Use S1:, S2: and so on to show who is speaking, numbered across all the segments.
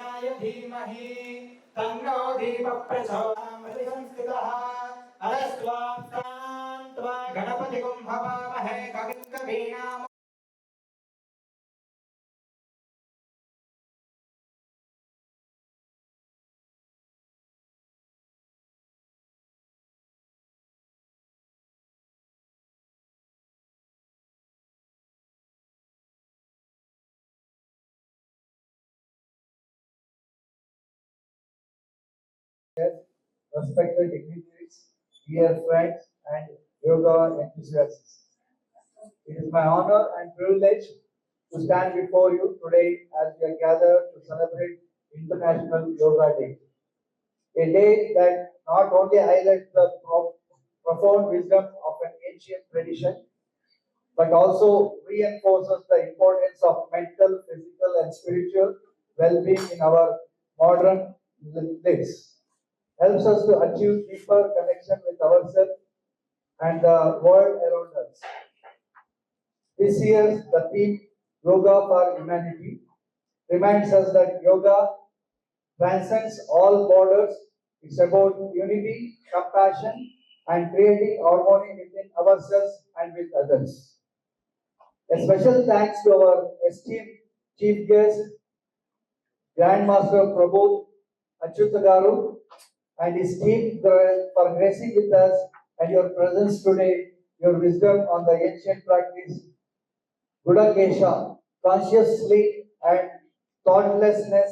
S1: धीमहि तन्नो दीपः प्रचोदयात् संस्कृतः अरस्त्वा गणपतिं हवामहे कविं कवीनाम्
S2: respected dignitaries, dear friends, and yoga enthusiasts. It is my honor and privilege to stand before you today as we are gathered to celebrate International Yoga Day. A day that not only highlights the profound wisdom of an ancient tradition, but also reinforces the importance of mental, physical, and spiritual well-being in our modern lives. Helps us to achieve deeper connection with ourselves and the world around us. This year's the theme Yoga for Humanity reminds us that yoga transcends all borders. It's about unity, compassion, and creating harmony within ourselves and with others. A special thanks to our esteemed chief guest, Grandmaster Prabodh Achyutagaru, and his team for gracing with us and your presence today, your wisdom on the ancient practice, Buddha consciously and thoughtlessness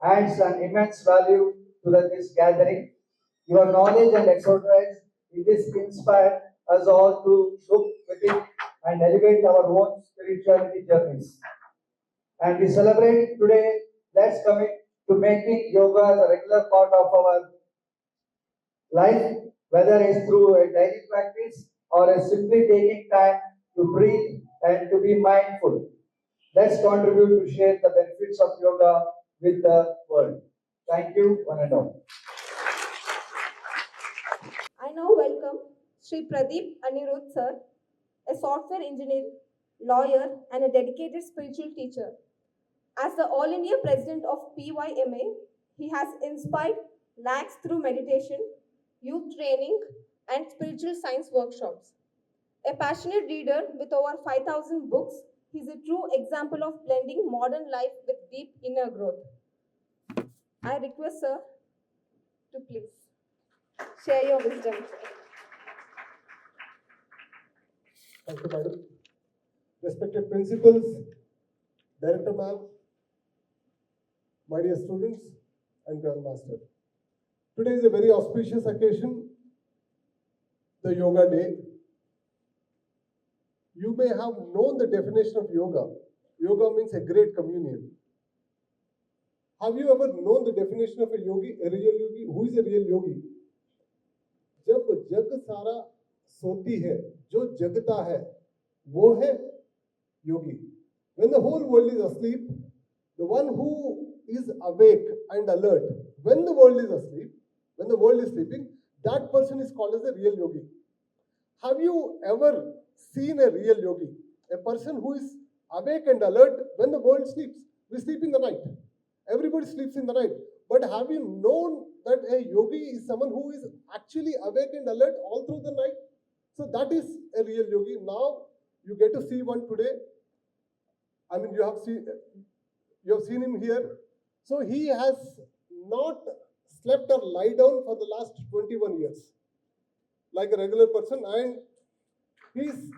S2: adds an immense value to this gathering. Your knowledge and expertise in this inspire us all to look within and elevate our own spirituality journeys. And we celebrate today, let's commit to making yoga as a regular part of our life, whether it's through a daily practice or as simply taking time to breathe and to be mindful. Let's contribute to share the benefits of yoga with the world. Thank you, one and all.
S3: I now welcome Sri Pradeep Anirudh sir, a software engineer, lawyer, and a dedicated spiritual teacher. As the All India President of PYMA, he has inspired lakhs through meditation, youth training, and spiritual science workshops. A passionate reader with over 5,000 books, he is a true example of blending modern life with deep inner growth. I request sir to please share your wisdom.
S4: Thank you, madam. Respected principals, director ma'am, my dear students, and grandmaster. Today is a very auspicious occasion, the Yoga Day. You may have known the definition of yoga. Yoga means a great communion. Have you ever known the definition of a yogi, a real yogi? Who is a real yogi? जब जग सारा सोती है, जो जगता है, वो है yogi. When the whole world is asleep, the one who is awake and alert, when the world is asleep, when the world is sleeping, that person is called as a real yogi. Have you ever seen a real yogi? A person who is awake and alert when the world sleeps. We sleep in the night. Everybody sleeps in the night. But have you known that a yogi is someone who is actually awake and alert all through the night? So that is a real yogi. Now you get to see one today. I mean, you have seen him here. So he has not slept or lie down for the last 21 years, like a regular person, and he's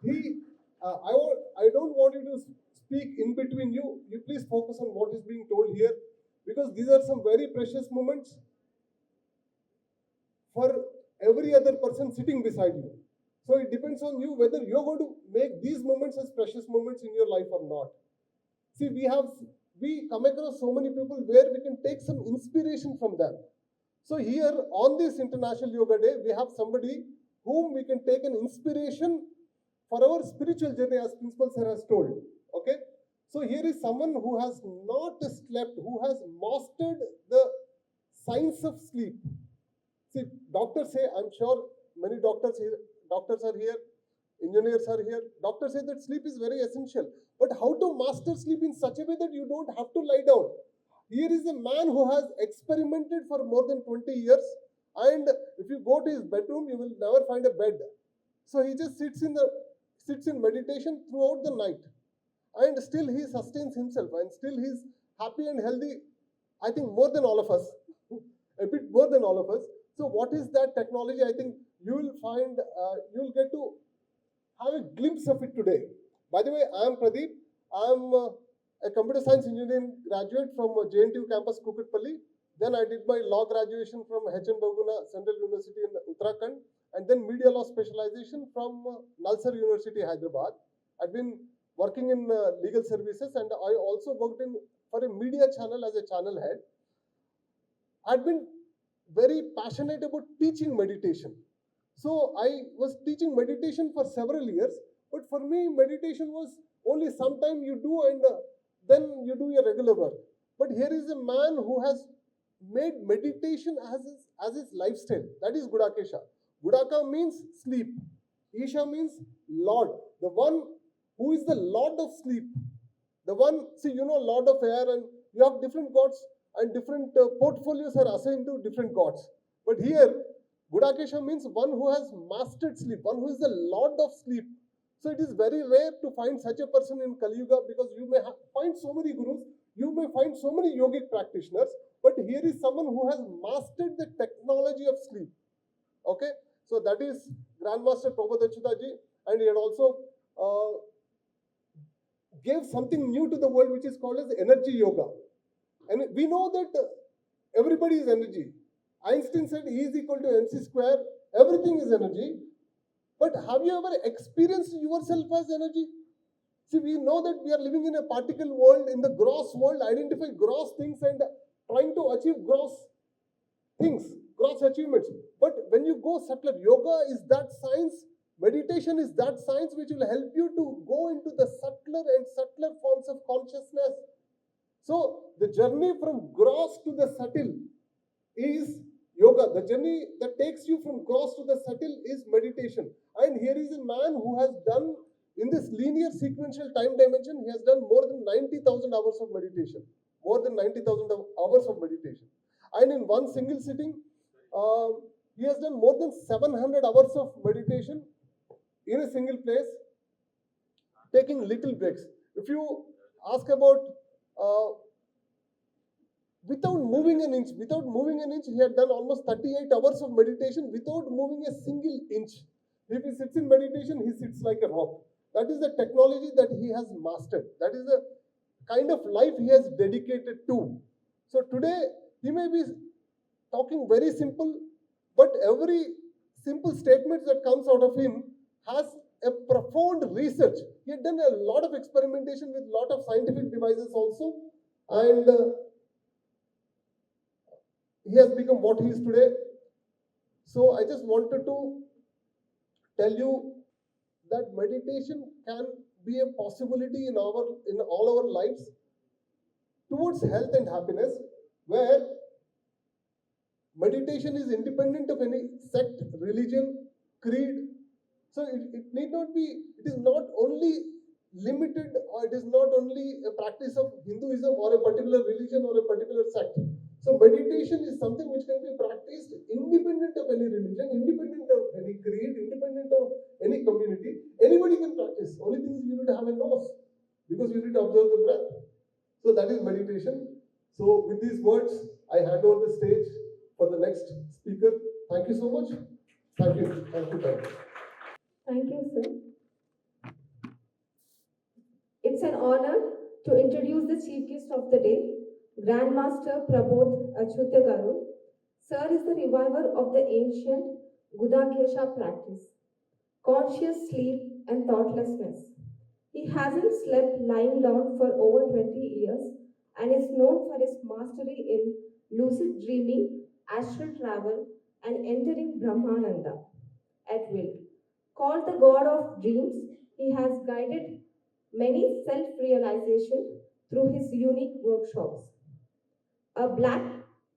S4: I don't want you to speak in between you. You please focus on what is being told here, because these are some very precious moments for every other person sitting beside you. So it depends on you whether you're going to make these moments as precious moments in your life or not. See, we come across so many people where we can take some inspiration from them. So here on this International Yoga Day, we have somebody whom we can take an inspiration for our spiritual journey, as Principal Sir has told. Okay? So here is someone who has not slept, who has mastered the science of sleep. See, doctors say, I'm sure many doctors are here. engineers are here. Doctors say that sleep is very essential. But how to master sleep in such a way that you don't have to lie down? Here is a man who has experimented for more than 20 years, and if you go to his bedroom, you will never find a bed. So he just sits in meditation throughout the night, and still he sustains himself, and still he's happy and healthy. I think more than all of us, a bit more than all of us. So what is that technology? I think you will find, you'll get to have a glimpse of it today. By the way, I am Pradeep. I am a computer science engineering graduate from JNTU campus, Kukatpalli. Then I did my law graduation from H.N. Baguna Central University in Uttarakhand, and then media law specialization from Nalsar University, Hyderabad. I've been working in legal services, and I also worked for a media channel as a channel head. I'd been very passionate about teaching meditation. So I was teaching meditation for several years, but for me, meditation was only sometime you do and then you do your regular work. But here is a man who has made meditation as his lifestyle. That is Gudakesha. Gudaka means sleep. Isha means Lord, the one who is the Lord of sleep. The one, see, you know, Lord of air, and you have different gods, and different portfolios are assigned to different gods. But here, Gudakesha means one who has mastered sleep, one who is the Lord of sleep. So it is very rare to find such a person in Kali Yuga, because you may find so many gurus, you may find so many yogic practitioners, but here is someone who has mastered the technology of sleep. Okay, so that is Grandmaster Prabodh, and he had also gave something new to the world, which is called as energy yoga. And we know that everybody is energy. Einstein said E is equal to mc square. Everything is energy. But have you ever experienced yourself as energy? See, we know that we are living in a particle world, in the gross world, identify gross things and trying to achieve gross things, gross achievements. But when you go subtler, yoga is that science, meditation is that science which will help you to go into the subtler and subtler forms of consciousness. So the journey from gross to the subtle is yoga. The journey that takes you from gross to the subtle is meditation. And here is a man who has done, in this linear sequential time dimension, he has done more than 90,000 hours of meditation. More than 90,000 hours of meditation. And in one single sitting, he has done more than 700 hours of meditation in a single place, taking little breaks. If you ask about without moving an inch, he had done almost 38 hours of meditation without moving a single inch. If he sits in meditation, he sits like a rock. That is the technology that he has mastered. That is the kind of life he has dedicated to. So today, he may be talking very simple, but every simple statement that comes out of him has a profound research. He had done a lot of experimentation with a lot of scientific devices also, and he has become what he is today. So I just wanted to tell you that meditation can be a possibility in all our lives towards health and happiness, where meditation is independent of any sect, religion, creed. So it need not be, it is not only limited, or it is not only a practice of Hinduism or a particular religion or a particular sect. So meditation is something which can be practiced independent of any religion, independent of any creed, independent of any community. Anybody can practice. Only thing is you need to have a nose, because you need to observe the breath. So that is meditation. So with these words, I hand over the stage for the next speaker. Thank you so much. Thank you. Thank you. Thank you.
S3: Thank you, sir. It's an honor to introduce the chief guest of the day, Grandmaster Prabodh Garu. Sir is the reviver of the ancient Gudakesha practice, conscious sleep and thoughtlessness. He hasn't slept lying down for over 20 years and is known for his mastery in lucid dreaming, astral travel, and entering Brahmananda at will. Called the god of dreams, he has guided many self-realization through his unique workshops. A black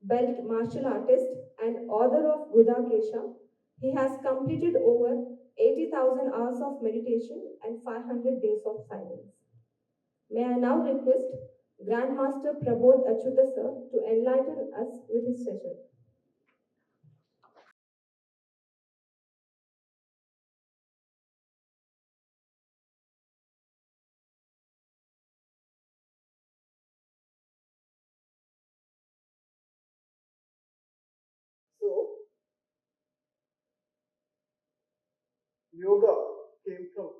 S3: belt martial artist and author of Gudakesha, He has completed over 80,000 hours of meditation and 500 days of silence. May I now request Grandmaster Prabodh Achyuta sir to enlighten us with his session.
S5: So, yoga came from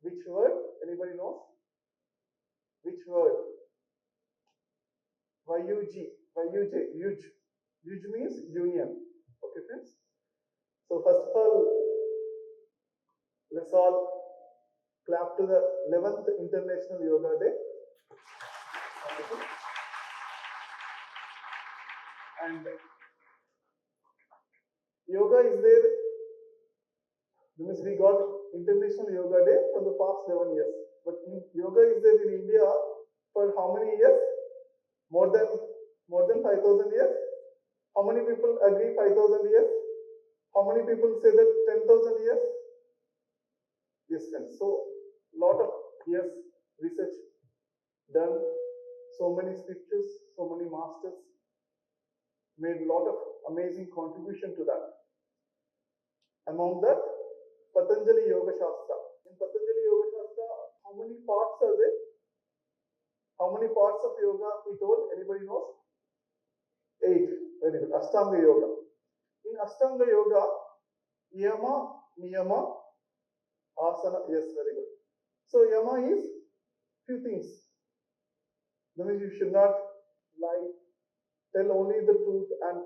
S5: which word? Anybody knows? Which word? Y-U-G. Y-U-J. Yuj. Yuj means union. Okay, friends? So, first of all, let's all clap to the 11th International Yoga Day. Wonderful. And yoga is there. That means we got International Yoga Day for the past 11 years. But yoga is there in India for how many years? More than 5,000 years. How many people agree 5,000 years? How many people say that 10,000 years? Yes, friends. So, lot of years research done. So many scriptures, so many masters made a lot of amazing contribution to that. Among that, Patanjali Yoga Shastra. In Patanjali Yoga Shastra, how many parts are there? How many parts of yoga he told? Anybody knows? 8. Very good. Ashtanga Yoga. In Ashtanga Yoga, Yama, Niyama, Asana. Yes, very good. So Yama is few things. That means you should not lie, tell only the truth, and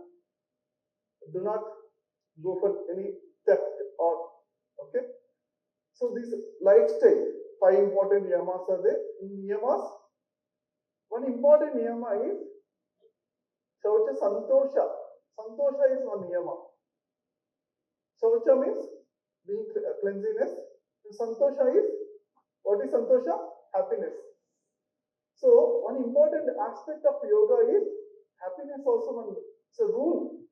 S5: do not go for any theft or okay. So this lifestyle, 5 important yamas are there. In yamas, one important niyama is Shaucha Santosha. Santosha is one niyama. Shaucha means being cleanliness. And Santosha is, what is Santosha? Happiness. So one important aspect of yoga is happiness also one. It's a rule.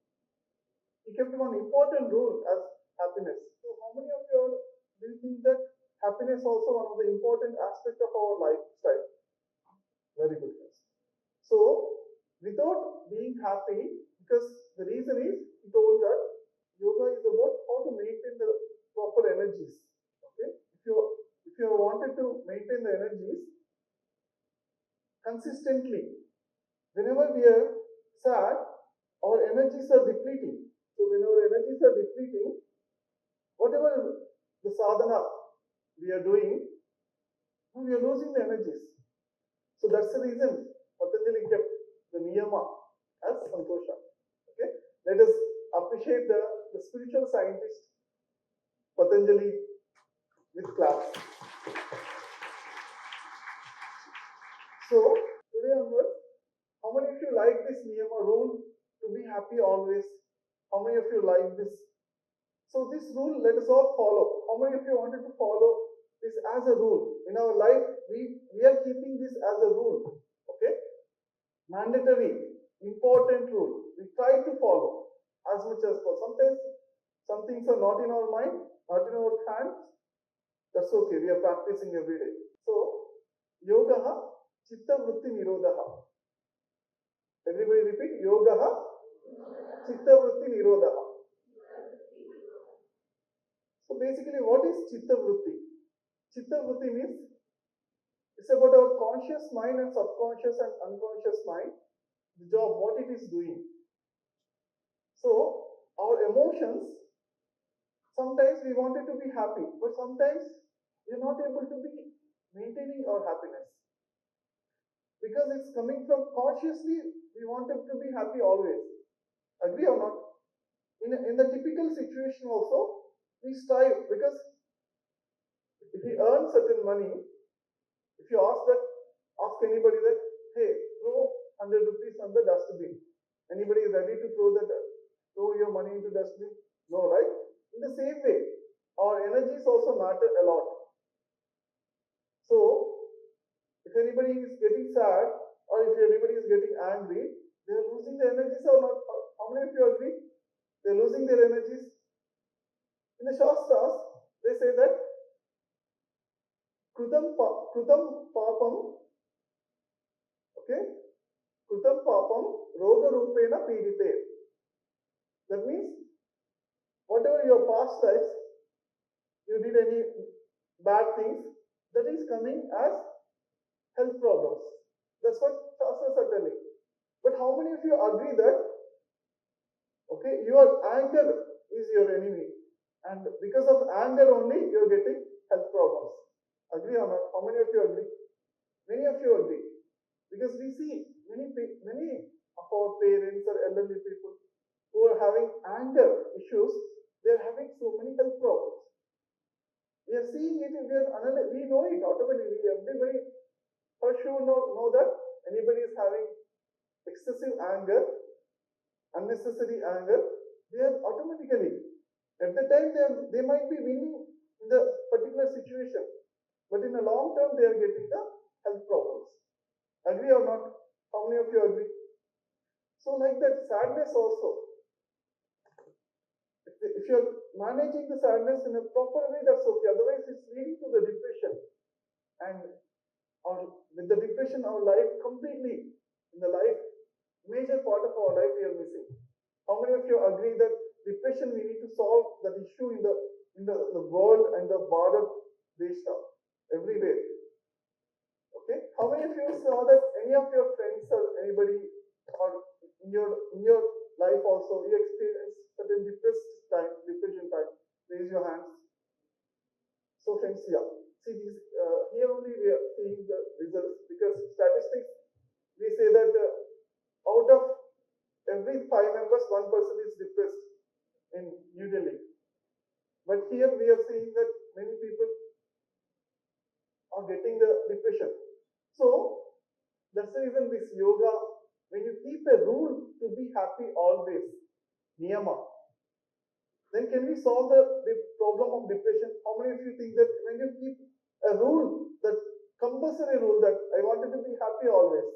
S5: He kept one important rule as happiness. So how many of you do you think that happiness also one of the important aspect of our lifestyle? Very good. So without being happy, because the reason is he told that yoga is about how to maintain the proper energies. Okay, if you wanted to maintain the energies consistently, whenever we are sad, our energies are depleting. So when our energies are depleting, whatever the sadhana we are doing, we are losing the energies. So that's the reason Patanjali kept the niyama as santosha. Okay, let us appreciate the spiritual scientist Patanjali with claps. So today onwards, how many of you like this niyama rule to be happy always? How many of you like this? So this rule let us all follow. How many of you wanted to follow this as a rule? In our life, we are keeping this as a rule. Okay? Mandatory, important rule. We try to follow as much as possible. Sometimes some things are not in our mind, not in our hands. That's okay. We are practicing every day. So, yoga chitta vritti nirodha. Everybody repeat. Yoga chitta vritti nirodha. So basically, what is chitta vritti? Chitta vritti means it's about our conscious mind and subconscious and unconscious mind, the job, what it is doing. So, our emotions, sometimes we wanted to be happy, but sometimes we are not able to be maintaining our happiness. Because it's coming from consciously, we wanted to be happy always. Agree or not? In the typical situation also, we strive because if we earn certain money, if you ask anybody that, hey, throw 100 rupees on the dustbin. Anybody is ready to throw your money into dustbin? No, right? In the same way, our energies also matter a lot. So, if anybody is getting sad or if anybody is getting angry, they are losing their energies or not? How many of you agree? They are losing their energies. the Shastras, they say that Krutam Papam, okay, Krutam Papam Roga Rupena Pidite. That means, whatever your past lives, you did any bad things, that is coming as health problems. That's what Shastras are telling. But how many of you agree that, okay, your anger is your enemy, and because of anger only you are getting health problems? Agree or not? How many of you agree? Many of you agree, because we see many of our parents or elderly people who are having anger issues. They are having so many health problems. We are seeing it in their we know it automatically. Everybody for sure know that anybody is having excessive anger, unnecessary anger, they are automatically, at the time they might be winning in the particular situation, but in the long term they are getting the health problems. Agree or not? How many of you agree? So like that, sadness also. If you are managing the sadness in a proper way, that's okay. Otherwise, it's leading to the depression, and with the depression, our life completely in the life, major part of our life we are missing. How many of you agree that depression we need to solve that issue in the world and the Bharat Desha everywhere? Okay. How many of you saw that any of your friends or anybody or in your life also you experience certain depression time? Raise your hands. So friends, yeah. See these here only we are seeing the results, because statistics we say that out of every 5 members, 1 person is depressed in New Delhi. But here we are seeing that many people are getting the depression. So that's the reason this yoga, when you keep a rule to be happy always, niyama, then can we solve the problem of depression? How many of you think that when you keep a rule, that compulsory rule that I wanted to be happy always,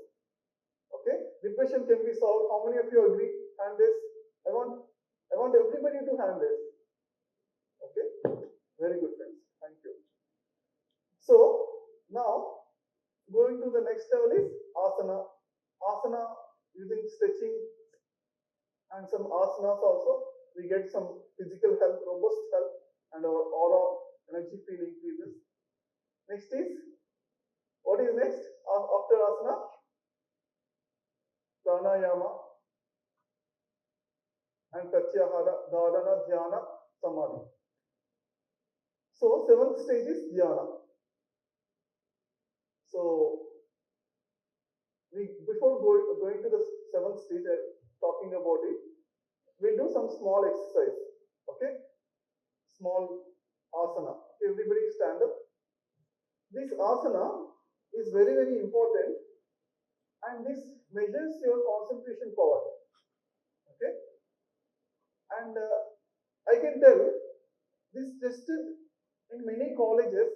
S5: okay, depression can be solved? How many of you agree? Hand this. I want everybody to hand this. Okay, very good friends. Thank you. So now going to the next level is asana. Asana using stretching and some asanas also, we get some physical health, robust health, and our aura energy field increases. Next is, what is next after asana? Pranayama and pratyahara, dharana, dhyana, samadhi. So 7th stage is dhyana. So before going to the 7th stage, talking about it, we'll do some small exercise. Okay, small asana. Everybody stand up. This asana is very, very important, and this measures your concentration power. Okay, and I can tell this tested in many colleges,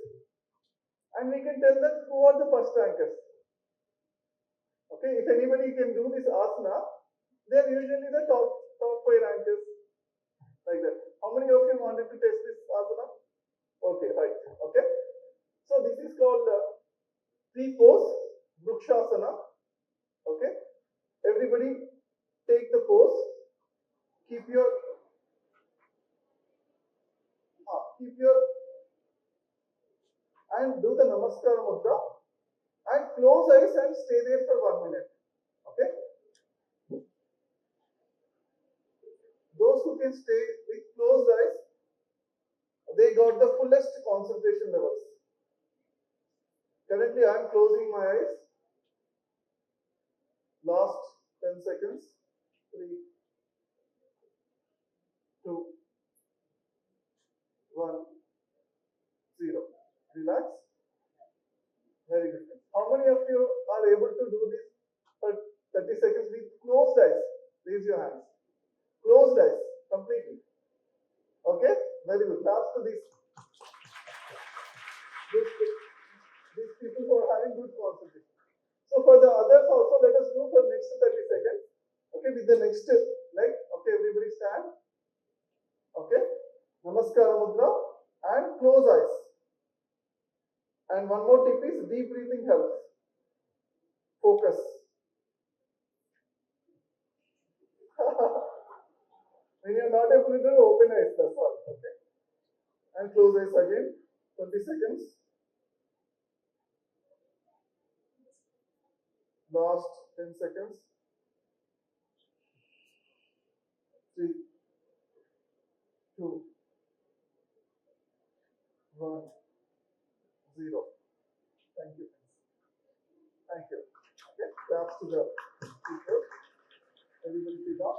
S5: and we can tell that who are the first rankers. Okay, if anybody can do this asana, they are usually the top 5 rankers, like that. How many of you wanted to test this asana? Okay, right. Okay, so this is called tree pose, vrukshasana. Okay, everybody take the pose. Keep your and do the namaskar mudra, and close eyes and stay there for 1 minute. Okay, those who can stay with closed eyes, they got the fullest concentration levels. Currently I am closing my eyes. Last 10 seconds. 3, 2, 1, 0. Relax. Very good. How many of you are able to do this for 30 seconds with closed eyes? Raise your hands. Closed eyes completely. Okay? Very good. Last to this. These people who are having good concentration. So for the others also, let us do for next 30 seconds. Okay, with the next leg. Okay, everybody stand. Okay. Namaskar. Namaskara Mudra, and close eyes. And one more tip is deep breathing helps. Focus. When you are not able to do, open eyes, that's all. Okay? And close eyes again. 20 seconds. Last 10 seconds. 3, 2, 1, 0. Thank you. Thank you. Okay, claps to the speaker. Everybody sit down.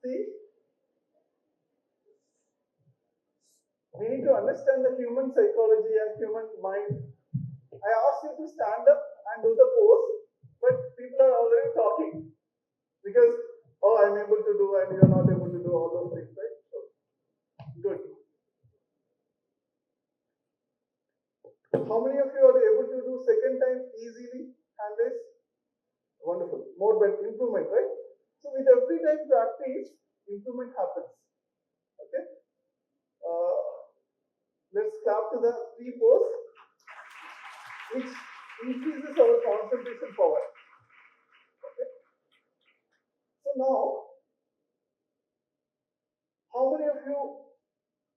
S5: See, we need to understand the human psychology and human mind. I asked you to stand up and do the pose, but people are already talking because, oh, I'm able to do and you're not able to do all those things, right? So, good. How many of you are able to do second time easily? Hand raise. Wonderful. More but improvement, right? So with every time practice, improvement happens. Okay. Let's clap to the three pose, which increases our concentration power. Okay. So now, how many of you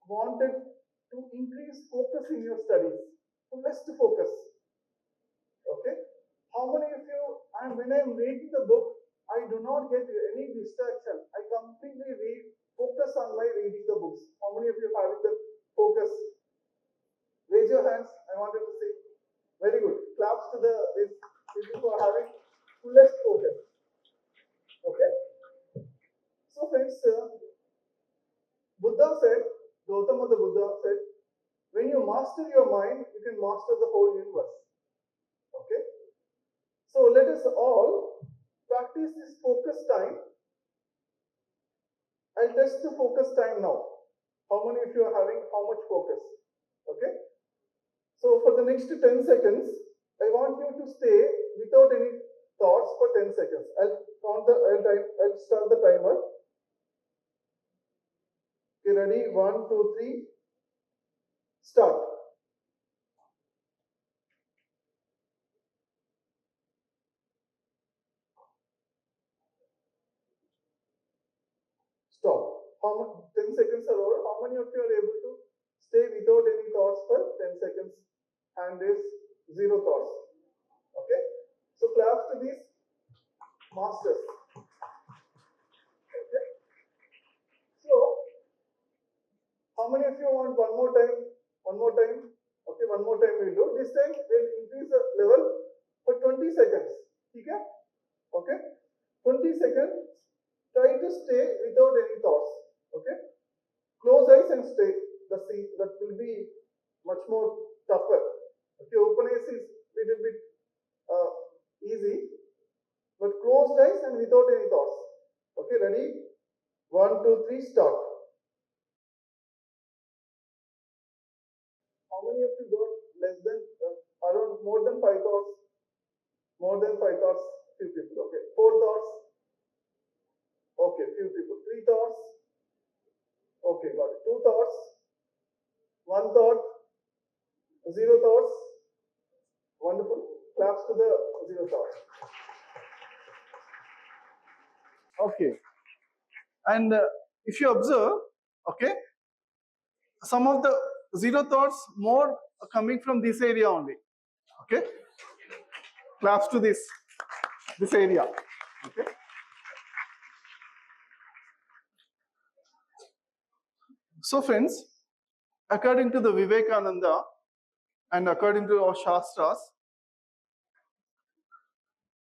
S5: wanted to increase focus in your studies? Fullest focus. Okay. How many of you, and when I am reading the book, I do not get any distraction. I completely focus on my reading the books. How many of you are having the focus? Raise your hands. I wanted to see. Very good. Claps to these people who are having fullest focus. Okay. So friends, Buddha said, Gautama the Buddha said, when you master your mind, you can master the whole universe. Okay. So let us all practice this focus time. I'll test the focus time now. How many of you are having how much focus? Okay. So for the next 10 seconds, I want you to stay without any thoughts for 10 seconds. I'll start the timer. Okay, ready? 1, 2, 3. Start. Stop. How much? 10 seconds are over. How many of you are able to stay without any thoughts for 10 seconds? And is 0 thoughts. Okay. So claps to these masters. Okay. So how many of you want one more time? One more time. Okay, one more time we'll do. This time we'll increase the level for 20 seconds. Okay? Okay? 20 seconds. Try to stay without any thoughts. Okay? Close eyes and stay. That will be much more tougher. Okay, open eyes is little bit easy, but closed eyes and without any thoughts. Okay, ready? 1, 2, 3, start. How many of you got less than, around more than 5 thoughts? More than 5 thoughts? Few people. Okay. 4 thoughts? Okay, few people. 3 thoughts? Okay, got it. 2 thoughts? 1 thought? 0 thoughts? Wonderful. Claps to the 0 thoughts. Okay. And if you observe, okay, some of the 0 thoughts more are coming from this area only. Okay. Claps to this area. Okay. So friends, according to the Vivekananda and according to our Shastras,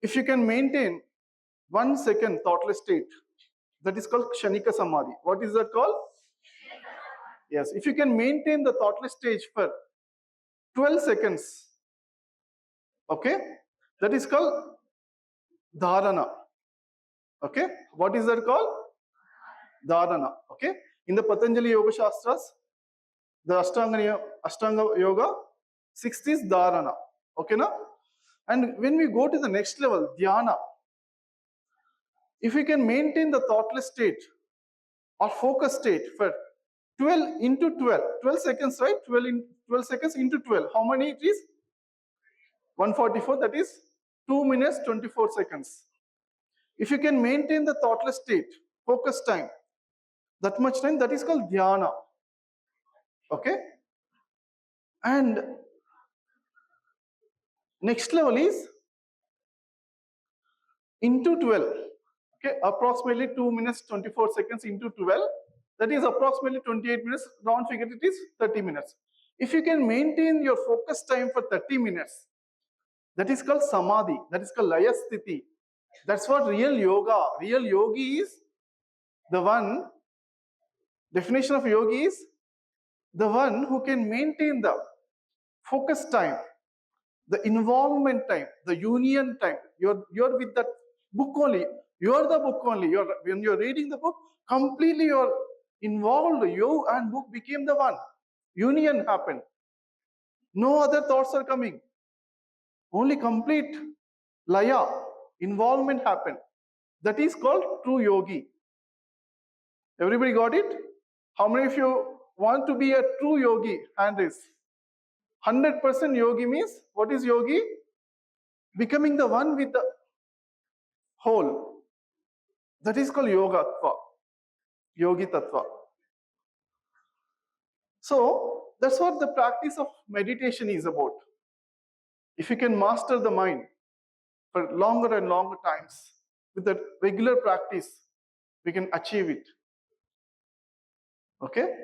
S5: if you can maintain 1 second thoughtless state, that is called Kshanika Samadhi. What is that called? Yes, if you can maintain the thoughtless stage for 12 seconds, okay, that is called Dharana. Okay, what is that called? Dharana. Okay, in the Patanjali Yoga Shastras, the Ashtanga Yoga, 6th is Dharana. Okay, now? And when we go to the next level, Dhyana, If we can maintain the thoughtless state or focus state for 12 into 12, 12 seconds, right? 12 seconds into 12. How many it is? 144, that is 2 minutes 24 seconds. If you can maintain the thoughtless state, focus time, that much time, that is called dhyana. Okay? And next level is into 12. Okay, approximately 2 minutes 24 seconds into 12. That is approximately 28 minutes. Round figure, it is 30 minutes. If you can maintain your focus time for 30 minutes, that is called samadhi. That is called laya sthiti. That's what real yoga. Real yogi is the one. Definition of yogi is the one who can maintain the focus time, the involvement time, the union time. You're with that book only. You're the book only. When you're reading the book, completely you're involved. You and book became the one. Union happened. No other thoughts are coming. Only complete laya, involvement happened. That is called true yogi. Everybody got it? How many of you want to be a true yogi? Hand raise. 100% yogi means, what is yogi? Becoming the one with the whole. That is called yogatva, yogi tattva. So that's what the practice of meditation is about. If you can master the mind for longer and longer times, with the regular practice, we can achieve it. Okay?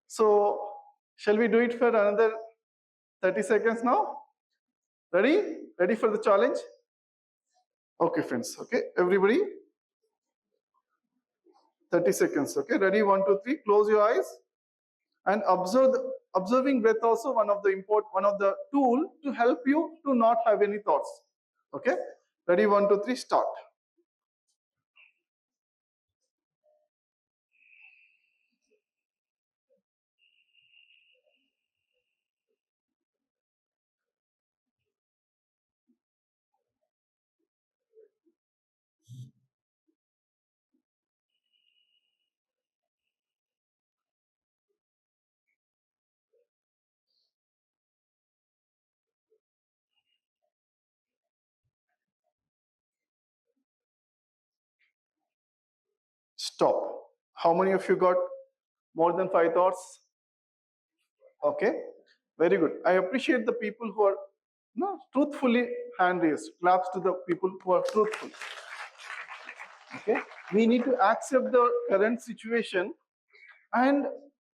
S5: So shall we do it for another 30 seconds now? Ready? Ready for the challenge? Okay, friends. Okay, everybody. 30 seconds. Okay, ready? 1, 2, 3. Close your eyes and observe. Observing breath also one of the tool to help you to not have any thoughts. Okay, ready? 1, 2, 3. Start. Stop. How many of you got more than 5 thoughts? Okay, very good. I appreciate the people who are truthfully hand raised. Claps to the people who are truthful. Okay, we need to accept the current situation, and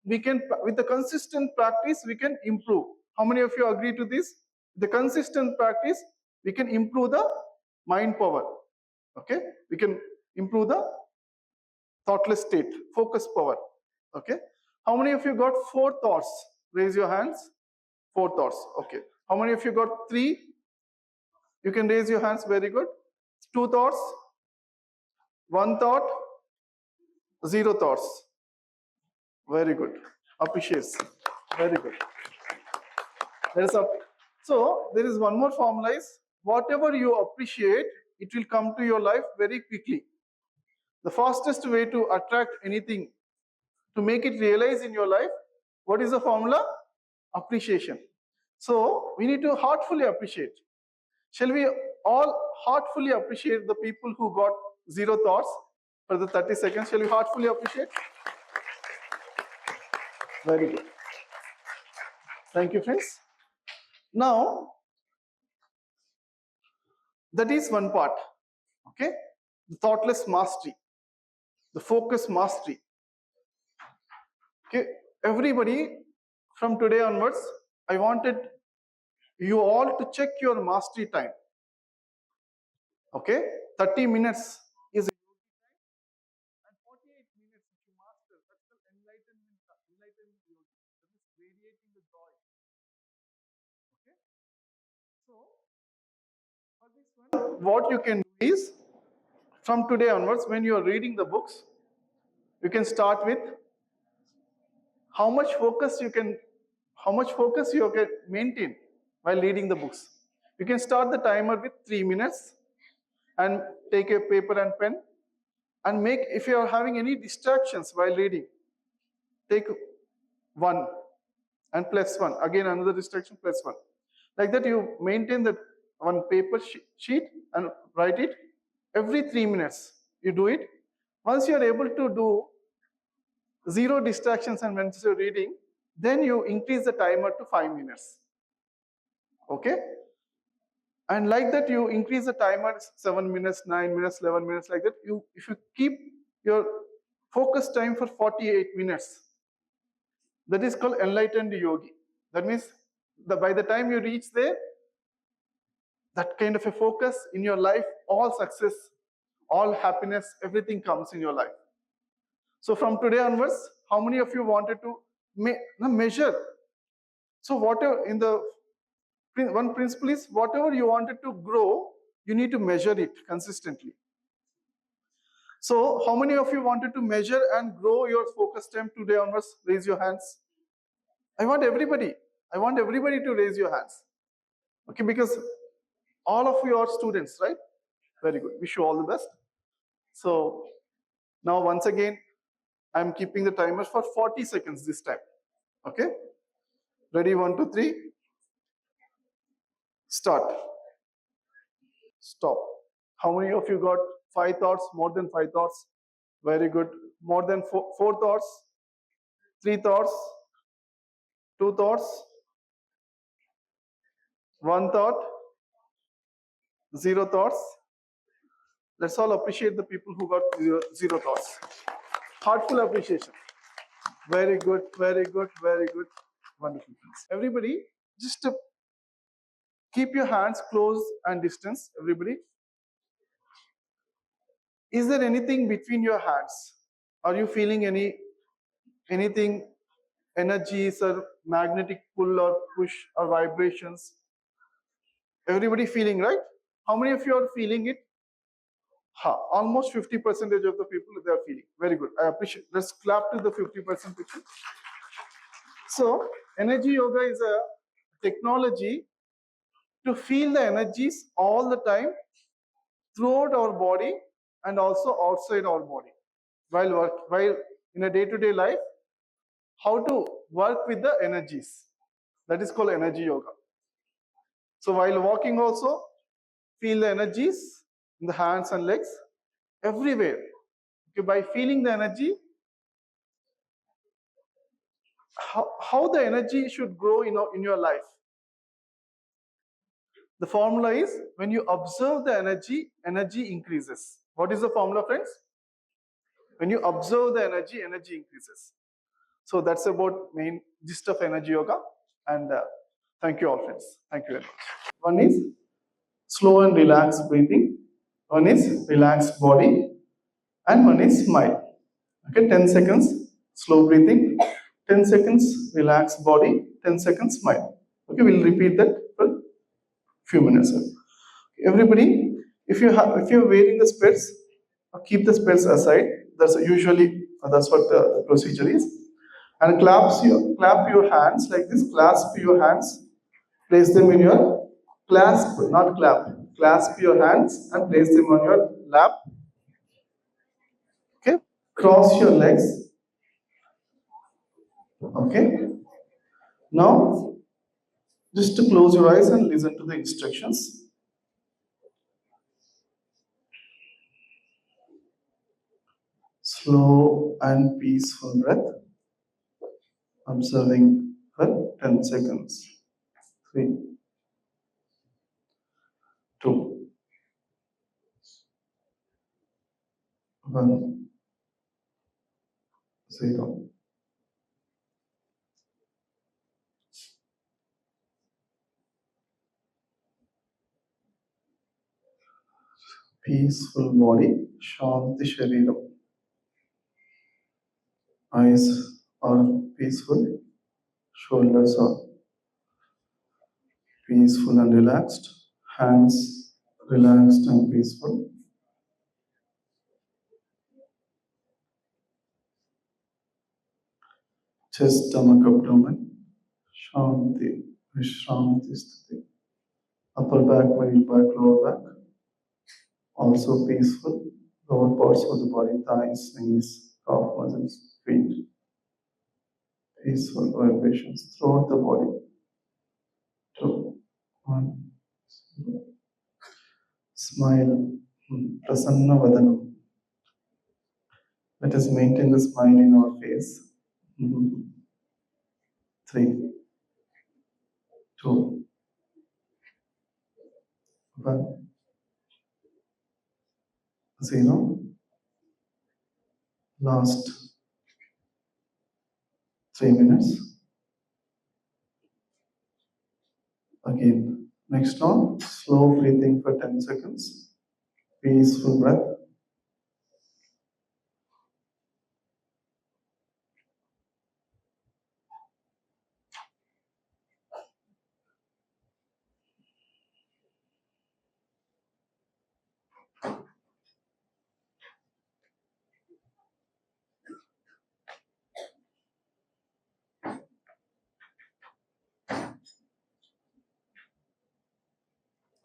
S5: we can, with the consistent practice, we can improve. How many of you agree to this? The consistent practice, we can improve the mind power. Okay, we can improve the thoughtless state, focus power. Okay, how many of you got 4 thoughts? Raise your hands. 4 thoughts. Okay, how many of you got 3? You can raise your hands. Very good. 2 thoughts, 1 thought, 0 thoughts. Very good. Appreciates. Very good. So there is one more formula is, whatever you appreciate, it will come to your life very quickly. The fastest way to attract anything, to make it realize in your life, what is the formula? Appreciation. So we need to heartfully appreciate. Shall we all heartfully appreciate the people who got 0 thoughts for the 30 seconds? Shall we heartfully appreciate? Very good. Thank you, friends. Now, that is one part. Okay, the thoughtless mastery, the focus mastery. Okay, everybody, from today onwards, I wanted you all to check your mastery time. Okay, 30 minutes is a yogi time, and 48 minutes if you master, that's the enlightenment yogi. That is radiating the joy. Okay, so for this one, what you can do is, from today onwards, when you are reading the books, you can start with how much focus you can maintain while reading the books. You can start the timer with 3 minutes and take a paper and pen and make, if you are having any distractions while reading, take 1 and +1, again another distraction +1. Like that you maintain that one paper sheet and write it every 3 minutes. You do it. Once you are able to do 0 distractions and when you're reading, then you increase the timer to 5 minutes. Okay? And like that you increase the timer 7 minutes, 9 minutes, 11 minutes, like that. If you keep your focus time for 48 minutes, that is called enlightened yogi. That means by the time you reach there, that kind of a focus in your life, all success, all happiness, everything comes in your life. So from today onwards, how many of you wanted to measure? So whatever in the one principle is, whatever you wanted to grow, you need to measure it consistently. So how many of you wanted to measure and grow your focus time today onwards? Raise your hands. I want everybody to raise your hands. Okay, because all of you are students, right? Very good. Wish you all the best. So now once again, I'm keeping the timer for 40 seconds this time. Okay? Ready? 1, 2, 3. Start. Stop. How many of you got 5 thoughts? More than 5 thoughts? Very good. More than 4 thoughts? 3 thoughts? 2 thoughts? 1 thought? 0 thoughts? Let's all appreciate the people who got 0 thoughts. Heartful appreciation. Very good, very good, very good. Wonderful. Everybody, just keep your hands close and distance. Everybody. Is there anything between your hands? Are you feeling anything, energies or magnetic pull or push or vibrations? Everybody feeling, right? How many of you are feeling it? Almost 50% of the people, they are feeling. Very good. I appreciate. Let's clap to the 50% people. So, energy yoga is a technology to feel the energies all the time throughout our body and also outside our body. While in a day-to-day life, how to work with the energies. That is called energy yoga. So while walking also, feel the energies in the hands and legs everywhere. Okay, by feeling the energy, how the energy should grow in your life. The formula is, when you observe the energy, energy increases. What is the formula, friends? When you observe the energy, energy increases. So that's about main gist of energy yoga. And thank you all, friends. Thank you very much. One is slow and relaxed breathing. One is relaxed body. And one is smile. Okay, 10 seconds slow breathing, 10 seconds relaxed body, 10 seconds smile. Okay, we'll repeat that for a few minutes. Everybody, if you're wearing the specs, keep the specs aside. That's what the procedure is. And clap your hands like this. Clasp your hands. Place them in your clasp, not clap. Clasp your hands and place them on your lap. Okay. Cross your legs. Okay. Now, just to close your eyes and listen to the instructions. Slow and peaceful breath. Observing for 10 seconds. 3, 2, 1, 0. Peaceful body, Shanti Shariram. Eyes are peaceful, shoulders are peaceful and relaxed, hands relaxed and peaceful. Chest, stomach, abdomen, Shanti, Vishranti Sthiti. Upper back, middle back, lower back, also peaceful, lower parts of the body, thighs, knees, calf muscles, feet. Peaceful vibrations throughout the body. 2, 1, 0. Smile. Prasanna Vadanam. Let us maintain the smile in our face. 3, 2, 1, 0. Last 3 minutes. Again, next one, slow breathing for 10 seconds. Peaceful breath.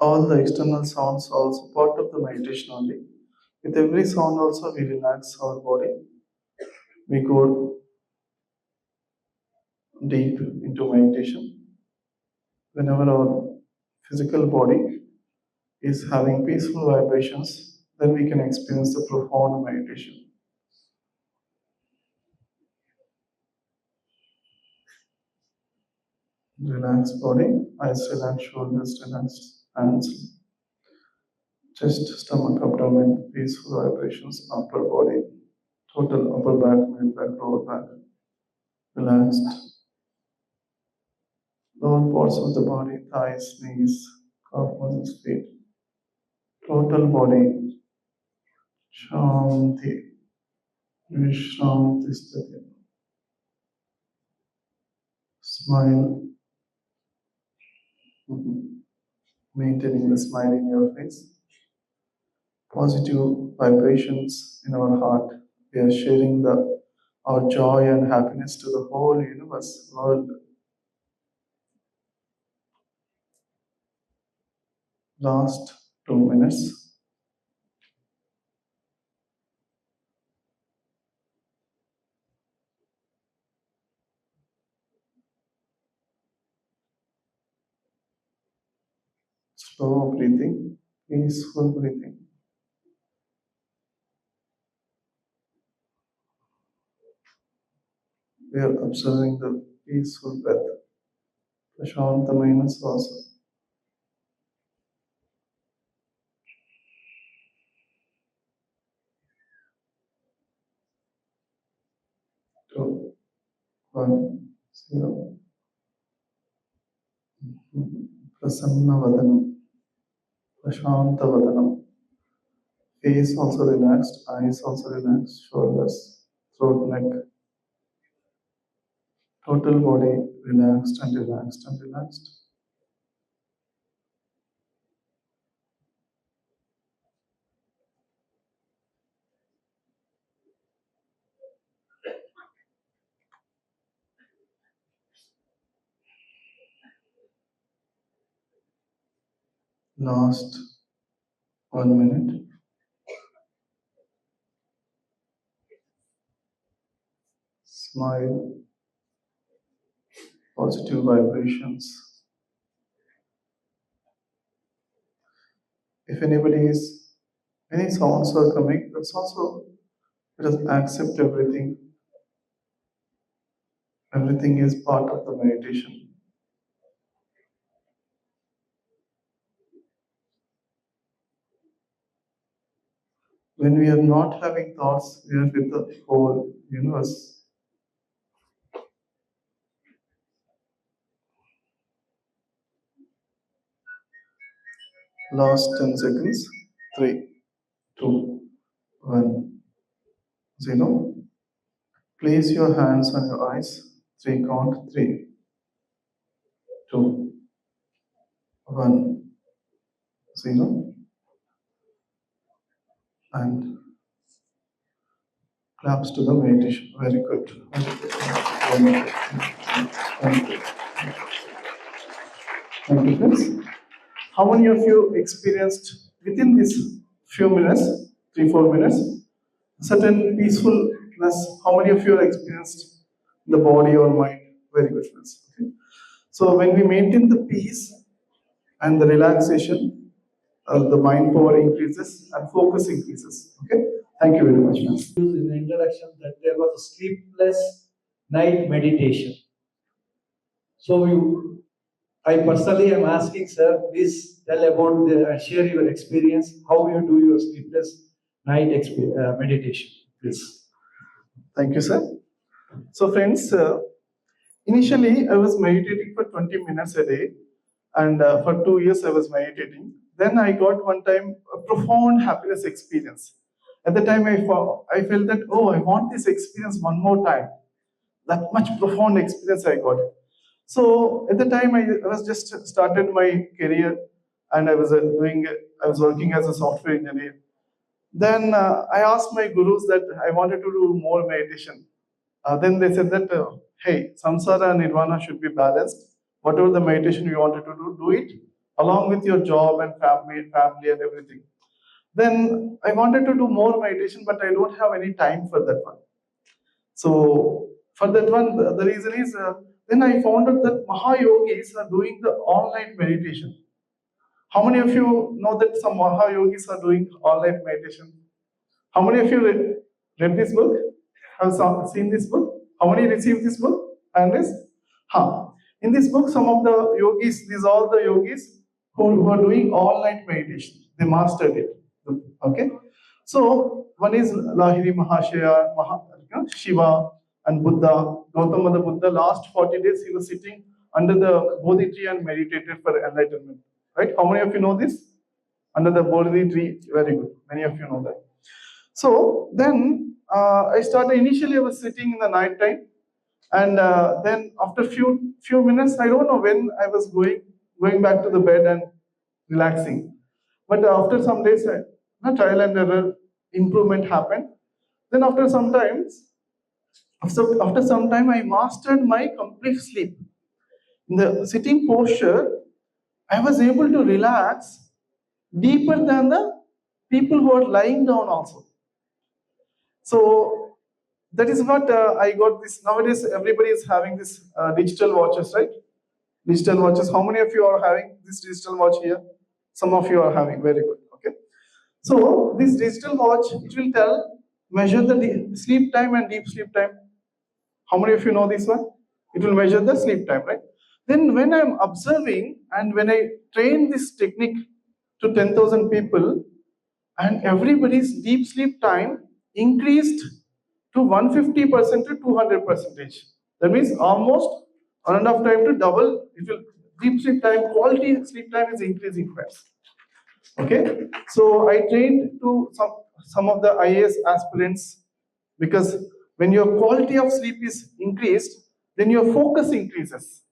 S5: All the external sounds are also part of the meditation only. With every sound also we relax our body. We go deep into meditation. Whenever our physical body is having peaceful vibrations, then we can experience the profound meditation. Relaxed body, eyes relaxed, shoulders relaxed, hands, chest, stomach, abdomen, peaceful vibrations, upper body, total upper back, mid back, lower back, relaxed. Lower parts of the body, thighs, knees, calf muscles, feet, total body, Shanti, Vishranti Sthiti. Smile. Maintaining the smile in your face. Positive vibrations in our heart. We are sharing our joy and happiness to the whole universe, world. Last 2 minutes. Slow breathing, peaceful breathing. We are observing the peaceful breath. Prashantamaina Swasa. 2, 1, 0. Prasanna Vadanam. Prashanta Vadanam. Face also relaxed, eyes also relaxed, shoulders, throat, neck. Total body relaxed and relaxed and relaxed. Last 1 minute. Smile. Positive vibrations. If any sounds are coming, that's also, let us accept everything. Everything is part of the meditation. When we are not having thoughts, we are with the whole universe. Last 10 seconds. 3, 2, 1, 0. Place your hands on your eyes. 3 count. 3, 2, 1, 0. And claps to the meditation. Very good. Very good. Thank you. Thank you, friends. How many of you experienced within these few minutes 3-4 minutes. Certain peacefulness. How many of you are experienced the body or mind? Very good, friends. Okay. So when we maintain the peace and the relaxation, the mind power increases and focus increases. Okay. Thank you very much, friends.
S2: In the introduction that there was a sleepless night meditation. So I personally am asking, sir, please tell about share your experience, how you do your sleepless night meditation, please.
S5: Thank you, sir. So, friends, initially I was meditating for 20 minutes a day, and for 2 years I was meditating. Then I got one time a profound happiness experience. At the time I felt that, oh, I want this experience one more time. That much profound experience I got. So at the time I was just started my career, and I was working as a software engineer. Then I asked my gurus that I wanted to do more meditation. Then they said that, hey, samsara and nirvana should be balanced. Whatever the meditation you wanted to do it along with your job and family and everything. Then I wanted to do more meditation, but I don't have any time for that one. So for that one, the reason is, then I found out that Mahayogis are doing the online meditation. How many of you know that some Mahayogis are doing online meditation? How many of you read this book? Have seen this book? How many received this book? And this? In this book, some of the yogis, these are all the yogis who are doing all-night meditation. They mastered it. Okay? So, one is Lahiri Mahashaya, Shiva, and Buddha. Gautama the Buddha, last 40 days he was sitting under the Bodhi tree and meditated for enlightenment. Right? How many of you know this? Under the Bodhi tree, very good. Many of you know that. So then I started. Initially, I was sitting in the night time, and then after few minutes, I don't know when I was going back to the bed and relaxing. But after some days, trial and error, improvement happened. Then after some time, I mastered my complete sleep. In the sitting posture, I was able to relax deeper than the people who are lying down also. So that is what I got this. Nowadays, everybody is having this digital watches, right? Digital watches. How many of you are having this digital watch here? Some of you are having. Very good. Okay. So this digital watch, it will measure the sleep time and deep sleep time. How many of you know this one? It will measure the sleep time, right? Then when I'm observing and when I train this technique to 10,000 people, and everybody's deep sleep time increased to 150% to 200%. That means almost 1.5 time to double. Deep sleep time, quality sleep time is increasing fast. Okay, so I trained to some of the IAS aspirants, because when your quality of sleep is increased, then your focus increases.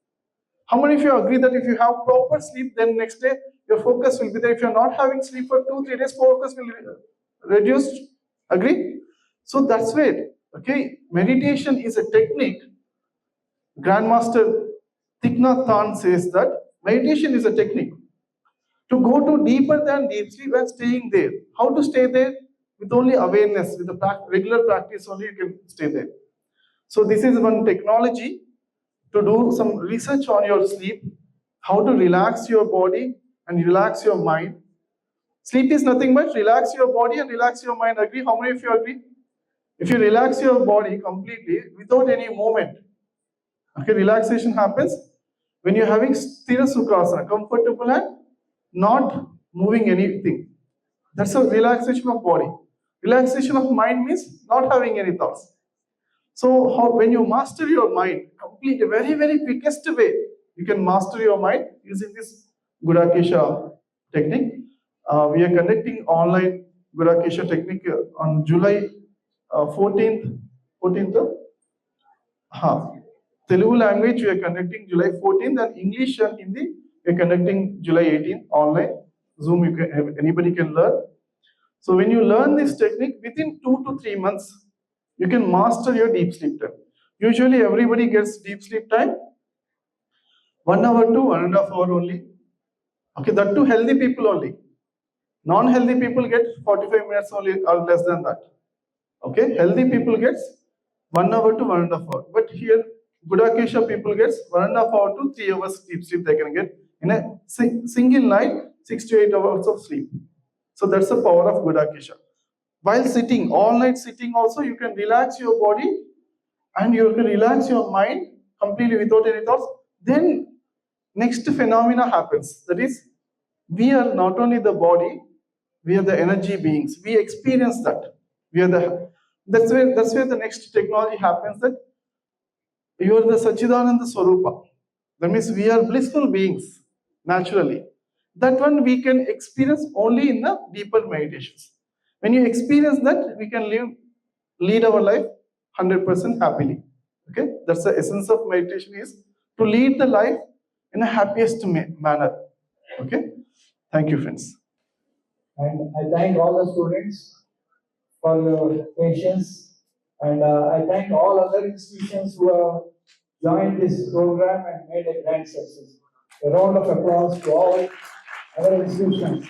S5: How many of you agree that if you have proper sleep, then next day your focus will be there? If you're not having sleep for 2-3 days, focus will be reduced. Agree? So that's why, okay, meditation is a technique. Grandmaster Thich Nhat Hanh says that meditation is a technique to go to deeper than deep sleep and staying there. How to stay there? With only awareness, with the regular practice only you can stay there. So this is one technology to do some research on your sleep, how to relax your body and relax your mind. Sleep is nothing but relax your body and relax your mind. Agree? How many of you agree? If you relax your body completely without any movement, okay, relaxation happens when you're having sthira sukhasana, comfortable and not moving anything. That's a relaxation of body. Relaxation of mind means not having any thoughts. So when you master your mind completely, very, very quickest way, you can master your mind using this Gudakesha technique. We are conducting online Gudakesha technique on July 14th. Telugu language we are conducting July 14th, and English and Hindi we are conducting July 18th online. Zoom, anybody can learn. So when you learn this technique, within 2 to 3 months, you can master your deep sleep time. Usually everybody gets deep sleep time 1 hour to 1.5 hours only. Okay, that too healthy people only. Non-healthy people get 45 minutes only or less than that. Okay, healthy people gets 1 hour to 1.5 hour. But here, Budakesha people gets 1.5 hour to 3 hours sleep they can get in a single night, 6 to 8 hours of sleep. So that's the power of Budakesha. While sitting, all night sitting also, you can relax your body and you can relax your mind completely without any thoughts. Then next phenomena happens. That is, we are not only the body, we are the energy beings. We experience that. We are the that's where the next technology happens, that you are the Sachidananda Swarupa. That means we are blissful beings naturally. That one we can experience only in the deeper meditations. When you experience that, we can lead our life 100% happily. Okay, that's the essence of meditation, is to lead the life in the happiest manner. Okay, thank you, friends.
S2: And I thank all the students for your patience, and I thank all other institutions who have joined this program and made a grand success. A round of applause to all other institutions.